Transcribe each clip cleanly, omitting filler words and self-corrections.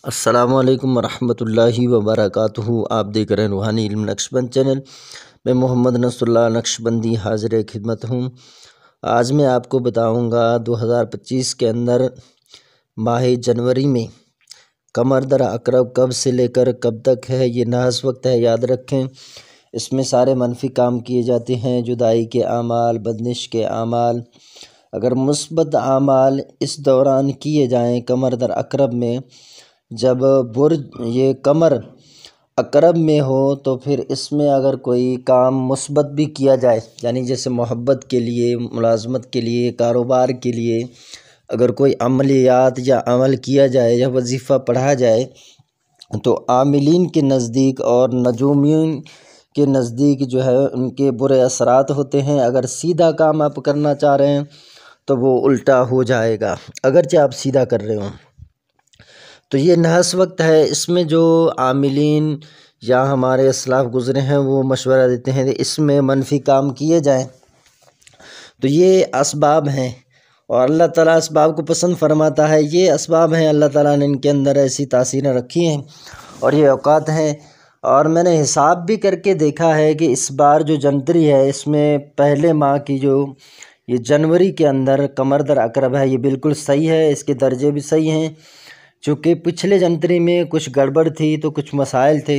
السلام علیکم ورحمۃ اللہ وبرکاتہ۔ آپ دیکھ رہے ہیں روحانی علم نقشبند چینل۔ میں محمد نصر اللہ نقشبندی حاضر خدمت ہوں۔ آج میں آپ کو بتاؤں گا 2025 کے اندر ماہ جنوری میں قمر در عقرب کب سے لے کر کب تک ہے، یہ نحس وقت ہے، یاد رکھیں۔ اس میں سارے منفی کام کیے جاتے ہیں، جدائی کے اعمال، بدنش کے اعمال۔ اگر مثبت اعمال اس دوران کیے جائیں قمر در عقرب میں، جب برج یہ قمر عقرب میں ہو، تو پھر اس میں اگر کوئی کام مثبت بھی کیا جائے، یعنی جیسے محبت کے لیے، ملازمت کے لیے، کاروبار کے لیے اگر کوئی عملیات یا عمل کیا جائے یا وظیفہ پڑھا جائے، تو عاملین کے نزدیک اور نجومین کے نزدیک جو ہے ان کے برے اثرات ہوتے ہیں۔ اگر سیدھا کام آپ کرنا چاہ رہے ہیں تو وہ الٹا ہو جائے گا، اگرچہ آپ سیدھا کر رہے ہوں۔ تو یہ نحس وقت ہے، اس میں جو عاملین یا ہمارے اسلاف گزرے ہیں وہ مشورہ دیتے ہیں کہ اس میں منفی کام کیے جائیں۔ تو یہ اسباب ہیں اور اللہ تعالیٰ اسباب کو پسند فرماتا ہے۔ یہ اسباب ہیں، اللہ تعالیٰ نے ان کے اندر ایسی تاثیریں رکھی ہیں اور یہ اوقات ہیں۔ اور میں نے حساب بھی کر کے دیکھا ہے کہ اس بار جو جنتری ہے، اس میں پہلے ماہ کی جو یہ جنوری کے اندر قمر در عقرب ہے، یہ بالکل صحیح ہے، اس کے درجے بھی صحیح ہیں۔ چونکہ پچھلے جنتری میں کچھ گڑبڑ تھی تو کچھ مسائل تھے،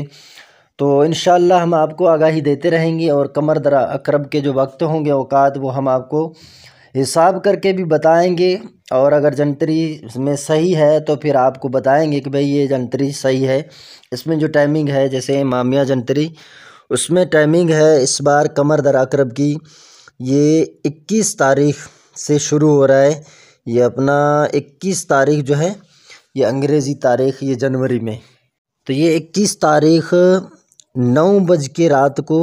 تو انشاءاللہ ہم آپ کو آگاہی دیتے رہیں گے، اور قمر در عقرب کے جو وقت ہوں گے، اوقات، وہ ہم آپ کو حساب کر کے بھی بتائیں گے۔ اور اگر جنتری میں صحیح ہے تو پھر آپ کو بتائیں گے کہ بھئی یہ جنتری صحیح ہے۔ اس میں جو ٹائمنگ ہے، جیسے امامیہ جنتری، اس میں ٹائمنگ ہے اس بار قمر در عقرب کی، یہ 21 تاریخ سے شروع ہو رہا ہے۔ یہ اپنا 21 تاریخ جو ہے، یہ انگریزی تاریخ، یہ جنوری میں، تو یہ 21 تاریخ 9 بج کے رات کو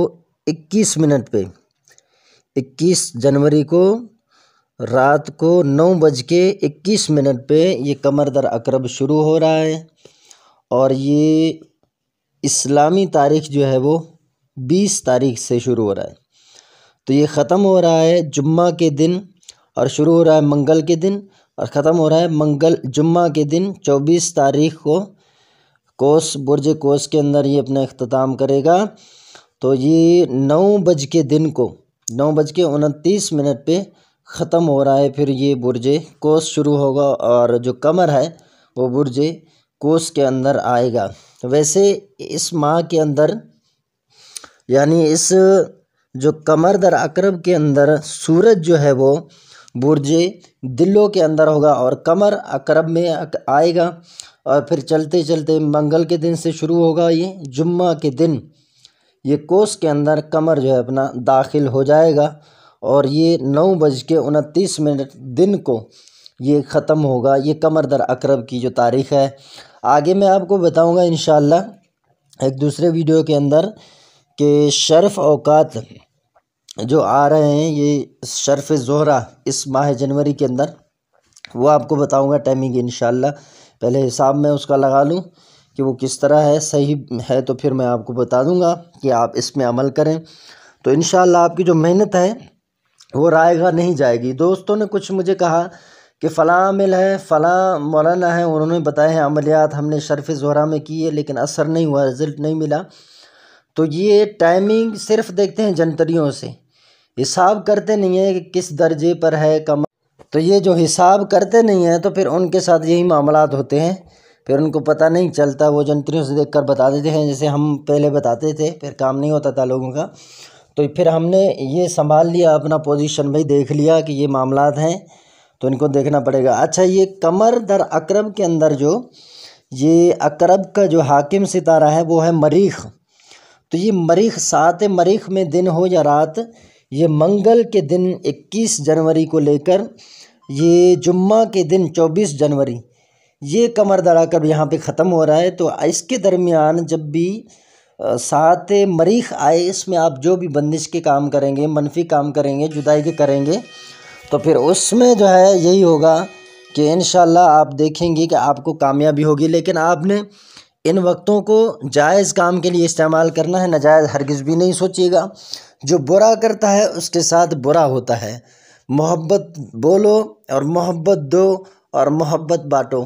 21 منٹ پہ، 21 جنوری کو رات کو 9 بج کے 21 منٹ پہ یہ قمر در عقرب شروع ہو رہا ہے۔ اور یہ اسلامی تاریخ جو ہے وہ 20 تاریخ سے شروع ہو رہا ہے، تو یہ ختم ہو رہا ہے جمعہ کے دن، اور شروع ہو رہا ہے منگل کے دن، اور ختم ہو رہا ہے جمعہ کے دن 24 تاریخ کو۔ کوس، برج کوس کے اندر یہ اپنا اختتام کرے گا۔ تو یہ 9 بج کے دن کو 9 بج کے 29 منٹ پہ ختم ہو رہا ہے، پھر یہ برج کوس شروع ہوگا، اور جو قمر ہے وہ برج کوس کے اندر آئے گا۔ ویسے اس ماہ کے اندر، یعنی اس جو قمر در عقرب کے اندر سورج جو ہے وہ برج دلو کے اندر ہوگا، اور قمر عقرب میں آئے گا، اور پھر چلتے چلتے منگل کے دن سے شروع ہوگا، یہ جمعہ کے دن یہ کوس کے اندر قمر جو ہے اپنا داخل ہو جائے گا، اور یہ 9 بج کے 29 منٹ دن کو یہ ختم ہوگا۔ یہ قمر در عقرب کی جو تاریخ ہے، آگے میں آپ کو بتاؤں گا انشاءاللہ ایک دوسرے ویڈیو کے اندر کہ شرف اوقات جو آ رہے ہیں، یہ شرف زہرہ اس ماہ جنوری کے اندر، وہ آپ کو بتاؤں گا ٹائمنگ انشاءاللہ۔ پہلے حساب میں اس کا لگا لوں کہ وہ کس طرح ہے، صحیح ہے تو پھر میں آپ کو بتا دوں گا کہ آپ اس میں عمل کریں، تو انشاءاللہ آپ کی جو محنت ہے وہ رائے گاہ نہیں جائے گی۔ دوستوں نے کچھ مجھے کہا کہ فلاں عامل ہے، فلاں مولانا ہے، انہوں نے بتائے ہیں عملیات ہم نے شرف زہرہ میں کی ہے، لیکن اثر نہیں ہوا، رزلٹ نہیں ملا۔ تو یہ ٹائمنگ صرف دیکھتے ہیں جنتریوں سے، حساب کرتے نہیں ہیں کہ کس درجے پر ہے کم۔ تو یہ جو حساب کرتے نہیں ہیں تو پھر ان کے ساتھ یہی معاملات ہوتے ہیں، پھر ان کو پتہ نہیں چلتا، وہ جنتریوں سے دیکھ کر بتا دیتے ہیں، جیسے ہم پہلے بتاتے تھے، پھر کام نہیں ہوتا تھا لوگوں کا۔ تو پھر ہم نے یہ سنبھال لیا اپنا پوزیشن، بھائی دیکھ لیا کہ یہ معاملات ہیں تو ان کو دیکھنا پڑے گا۔ اچھا، یہ قمر در عقرب کے اندر جو یہ عقرب کا جو حاکم ستارہ ہے وہ ہے مریخ، تو یہ مریخ 7 مریخ میں دن ہو یا رات، یہ منگل کے دن 21 جنوری کو لے کر یہ جمعہ کے دن 24 جنوری یہ قمر در عقرب یہاں پہ ختم ہو رہا ہے۔ تو اس کے درمیان جب بھی 7 مریخ آئے، اس میں آپ جو بھی بندش کے کام کریں گے، منفی کام کریں گے، جدائی کے کریں گے، تو پھر اس میں جو ہے یہی ہوگا کہ انشاءاللہ آپ دیکھیں گے کہ آپ کو کامیابی ہوگی۔ لیکن آپ نے ان وقتوں کو جائز کام کے لیے استعمال کرنا ہے، ناجائز ہرگز بھی نہیں سوچیے گا۔ جو برا کرتا ہے اس کے ساتھ برا ہوتا ہے۔ محبت بولو اور محبت دو اور محبت بانٹو۔